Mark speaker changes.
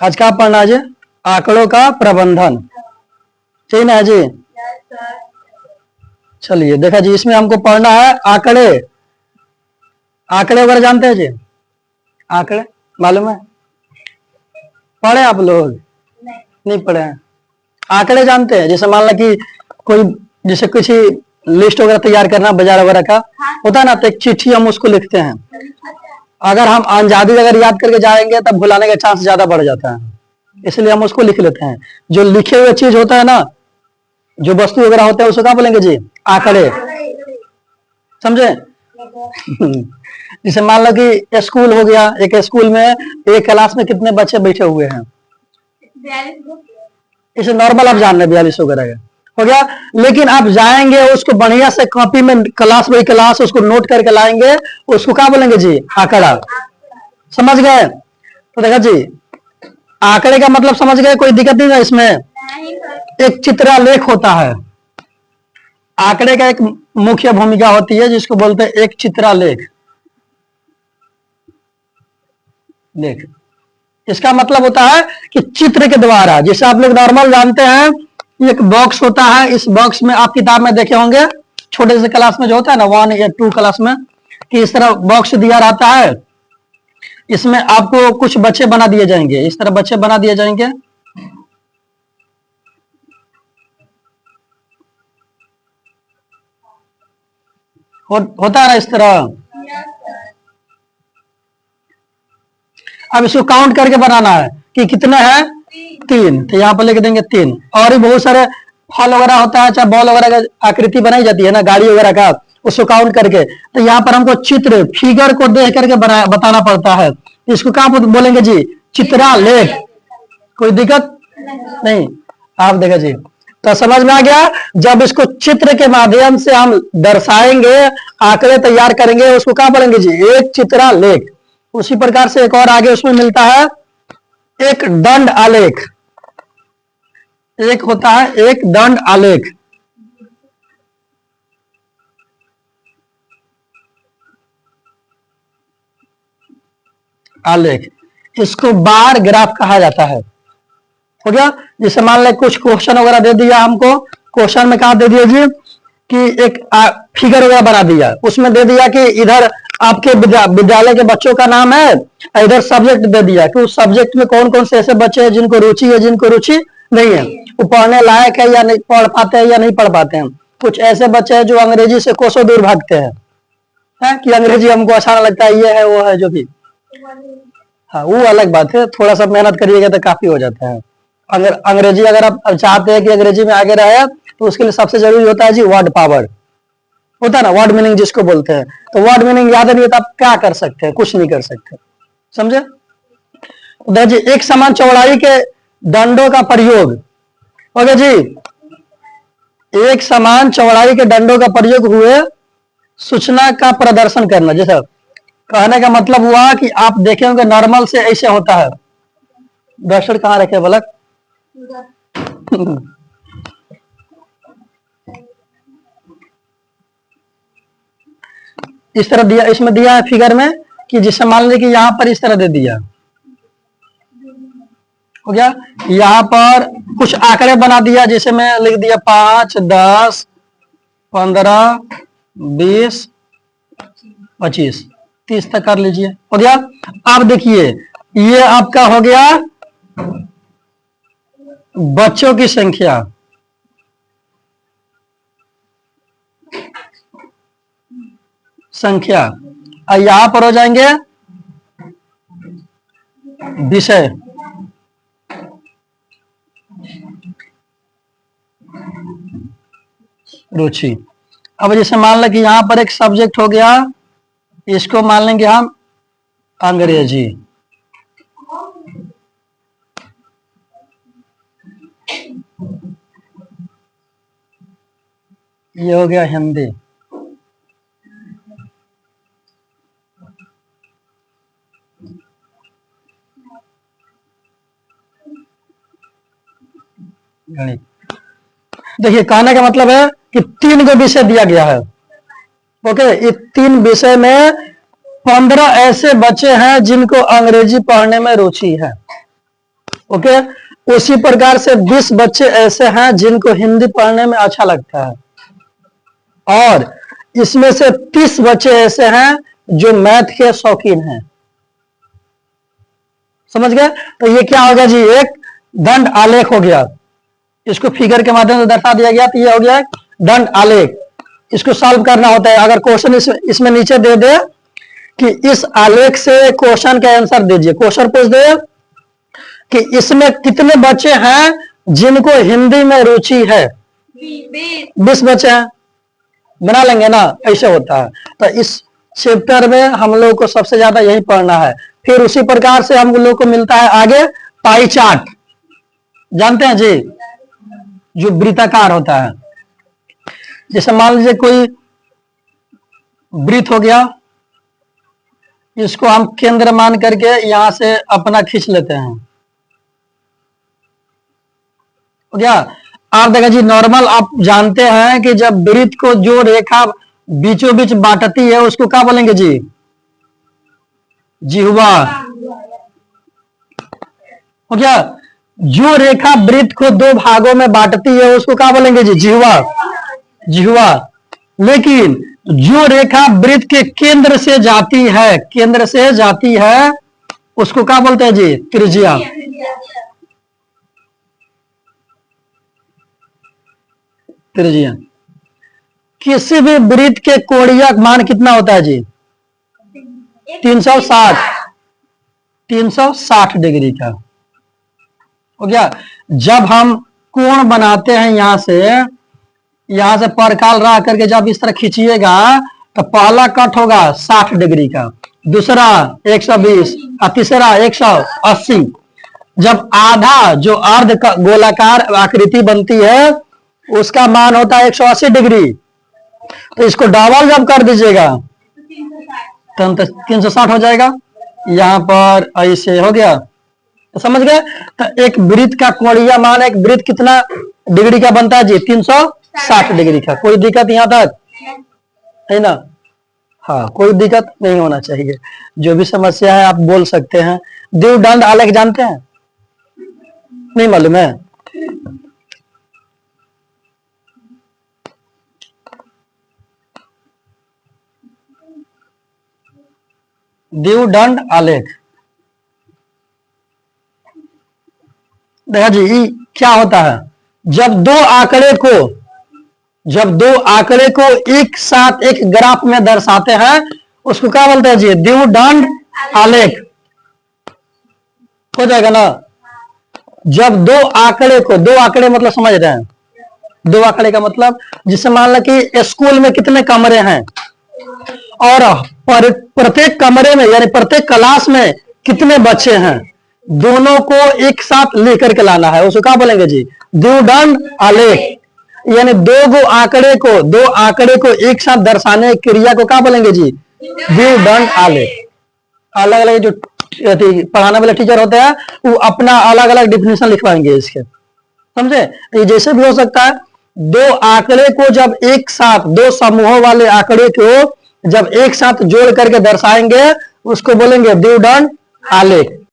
Speaker 1: आज क्या पढ़ना है जी? आंकड़ों का प्रबंधन, ठीक ना जी? चलिए देखा जी, इसमें हमको पढ़ना है आंकड़े। आंकड़े वगैरह जानते हैं जी? आंकड़े मालूम है? पढ़े आप लोग? नहीं पढ़े हैं? आंकड़े जानते हैं? जैसे मान लो कि कोई, जैसे किसी लिस्ट वगैरह तैयार करना बाजार वगैरह का होता है ना, तो एक चिट्ठी हम उसको लिखते हैं। अगर हम अनजादी अगर याद करके जाएंगे तब भुलाने का चांस ज्यादा बढ़ जाता है, इसलिए हम उसको लिख लेते हैं। जो लिखे हुए चीज होता है ना, जो वस्तु वगैरह होते हैं, उसको क्या बोलेंगे जी? आंकड़े। समझे? जैसे मान लो कि स्कूल हो गया, एक स्कूल में एक क्लास में कितने बच्चे बैठे हुए हैं? इसे नॉर्मल आप जान रहे 42 वगैरह हो गया। लेकिन आप जाएंगे उसको बढ़िया से कॉपी में क्लास बाई क्लास उसको नोट करके लाएंगे, उसको क्या बोलेंगे जी? आंकड़ा। समझ गए? तो देखा जी, आंकड़े का मतलब समझ गए? कोई दिक्कत नहीं है इसमें? एक चित्रालेख होता है। आंकड़े का एक मुख्य भूमिका होती है जिसको बोलते हैं एक चित्रालेख। देख, इसका मतलब होता है कि चित्र के द्वारा, जैसे आप लोग नॉर्मल जानते हैं, एक बॉक्स होता है, इस बॉक्स में आप किताब में देखे होंगे छोटे से क्लास में जो होता है ना 1 या 2 क्लास में, कि इस तरह बॉक्स दिया रहता है, इसमें आपको कुछ बच्चे बना दिए जाएंगे, इस तरह बच्चे बना दिए जाएंगे। होता है ना इस तरह। अब इसको काउंट करके बनाना है कि कितने हैं? 3, तो यहाँ पर लिख देंगे 3। और भी बहुत सारे फल वगैरह होता है, चाहे बॉल वगैरह का आकृति बनाई जाती है ना, गाड़ी वगैरह का, उसको काउंट करके। तो यहाँ पर हमको चित्र, फिगर को देख करके बताना पड़ता है। इसको क्या बोलेंगे जी? चित्रालेख। कोई दिक्कत नहीं? आप देखा जी, तो समझ में आ गया। जब इसको चित्र के माध्यम से हम दर्शाएंगे, आंकड़े तैयार करेंगे, उसको क्या बोलेंगे जी? एक चित्रालेख। उसी प्रकार से एक और आगे उसमें मिलता है एक दंड आलेख। एक होता है एक दंड आलेख। आलेख, इसको बार ग्राफ कहा जाता है। हो गया? जैसे मान लें कुछ क्वेश्चन वगैरह दे दिया हमको, क्वेश्चन में कहा दे दिया जी कि एक फिगर वगैरह बना दिया, उसमें दे दिया कि इधर आपके विद्यालय के बच्चों का नाम है, इधर सब्जेक्ट दे दिया कि उस सब्जेक्ट में कौन कौन से ऐसे बच्चे हैं जिनको रुचि है, जिनको रुचि नहीं है, वो पढ़ने लायक है या नहीं, पढ़ पाते हैं या नहीं पढ़ पाते हैं। कुछ ऐसे बच्चे हैं जो अंग्रेजी से कोसों दूर भागते हैं, कि अंग्रेजी हमको अच्छा लगता है, ये है वो है जो भी। हाँ, वो अलग बात है, थोड़ा सा मेहनत करिएगा तो काफी हो जाता है। अगर अंग्रेजी अगर आप चाहते हैं कि अंग्रेजी में आगे रहे, तो उसके लिए सबसे जरूरी होता है जी वर्ड पावर। होता है ना वर्ड मीनिंग जिसको बोलते हैं। तो वर्ड मीनिंग याद नहीं है तो आप क्या कर सकते हैं? कुछ नहीं कर सकते। समझे? जी, एक समान चौड़ाई के दंडों का प्रयोग। ओके जी, एक समान चौड़ाई के दंडों का प्रयोग हुए सूचना का प्रदर्शन करना। जैसे कहने का मतलब हुआ कि आप देखे होंगे नॉर्मल से ऐसे होता है। डस्टर कहाँ रखे बलक? इस तरह दिया, इसमें दिया है फिगर में कि जिससे मान लीजिए कि यहाँ पर इस तरह दे दिया, हो गया। यहाँ पर कुछ आंकड़े बना दिया, जैसे मैं लिख दिया 5, 10, 15, 20, 25, 30 तक कर लीजिए, हो गया। अब देखिए, ये आपका हो गया बच्चों की संख्या। और यहां पर हो जाएंगे विषय। रुचि। अब जैसे मान लें कि यहां पर एक सब्जेक्ट हो गया, इसको मान लेंगे हम अंग्रेजी। ये हो गया हिंदी। गणित। देखिए, कहने का मतलब है कि 3 को विषय दिया गया है। ओके, इस 3 विषय में 15 ऐसे बच्चे हैं जिनको अंग्रेजी पढ़ने में रुचि है। ओके। उसी प्रकार से 20 बच्चे ऐसे हैं जिनको हिंदी पढ़ने में अच्छा लगता है और इसमें से 30 बच्चे ऐसे हैं जो मैथ के शौकीन हैं। समझ गए? तो ये क्या हो गया जी, एक दंड आलेख हो गया। इसको फिगर के माध्यम से दर्शा दिया गया, तो ये हो गया दंड आलेख। इसको सॉल्व करना होता है। अगर क्वेश्चन इसमें नीचे दे दे कि इस आलेख से क्वेश्चन का आंसर दीजिए, क्वेश्चन पूछ दे कि इसमें कितने बच्चे हैं जिनको हिंदी में रुचि है, 20 बच्चे हैं, बना लेंगे ना, ऐसे होता है। तो इस चैप्टर में हम लोग को सबसे ज्यादा यही पढ़ना है। फिर उसी प्रकार से हम लोग को मिलता है आगे पाई चार्ट, जानते हैं जी, जो वृत्ताकार होता है। जैसे मान लीजिए कोई वृत्त हो गया, इसको हम केंद्र मान करके यहां से अपना खींच लेते हैं, हो गया। आप देखा जी, नॉर्मल आप जानते हैं कि जब वृत्त को जो रेखा बीचों बीच बांटती है उसको क्या बोलेंगे जी, जिह्वा, हो गया। जो रेखा वृत्त को दो भागों में बांटती है उसको क्या बोलेंगे जी, जिह्वा, जिह्वा। लेकिन जो रेखा वृत्त के केंद्र से जाती है, केंद्र से जाती है, उसको क्या बोलते हैं जी, त्रिज्या। त्रिज्या। किसी भी वृत्त के कोणीय मान कितना होता है जी, 360 डिग्री का, हो गया। जब हम कोण बनाते हैं यहां से परकाल रह करके जब इस तरह खींचिएगा तो पहला कट होगा 60 डिग्री का, दूसरा 120 और तीसरा 180। जब आधा जो अर्ध गोलाकार आकृति बनती है उसका मान होता है 180 डिग्री। तो इसको डबल जब कर दीजिएगा तो 360 हो जाएगा। यहां पर ऐसे हो गया, तो समझ गए। तो एक वृत्त का कोणीय मान, एक वृत्त कितना डिग्री का बनता है जी, 360 डिग्री का। कोई दिक्कत यहां तक है ना? हाँ, कोई दिक्कत नहीं होना चाहिए। जो भी समस्या है आप बोल सकते हैं। द्विदंड आलेख जानते हैं? नहीं मालूम है? द्विदंड आलेख, देखा जी क्या होता है, जब दो आंकड़े को एक साथ एक ग्राफ में दर्शाते हैं उसको क्या बोलते हैं जी, द्विदंड आलेख, हो जाएगा ना। जब दो आंकड़े मतलब समझ रहे हैं, दो आंकड़े का मतलब, जिसे मान लो कि स्कूल में कितने कमरे हैं और प्रत्येक कमरे में यानी प्रत्येक क्लास में कितने बच्चे हैं, दोनों को एक साथ लेकर के लाना है, उसको क्या बोलेंगे जी, द्विदंड आलेख। यानी दो आंकड़े को एक साथ दर्शाने की क्रिया को क्या बोलेंगे जी, द्विदंड आलेख। अलग अलग जो पढ़ाने वाले टीचर होते हैं वो अपना अलग अलग डिफिनेशन लिखवाएंगे इसके, समझे। ये जैसे भी हो सकता है, दो आंकड़े को जब एक साथ, दो समूहों वाले आंकड़े को जब एक साथ जोड़ करके दर्शाएंगे उसको बोलेंगे द्विदंड आलेख।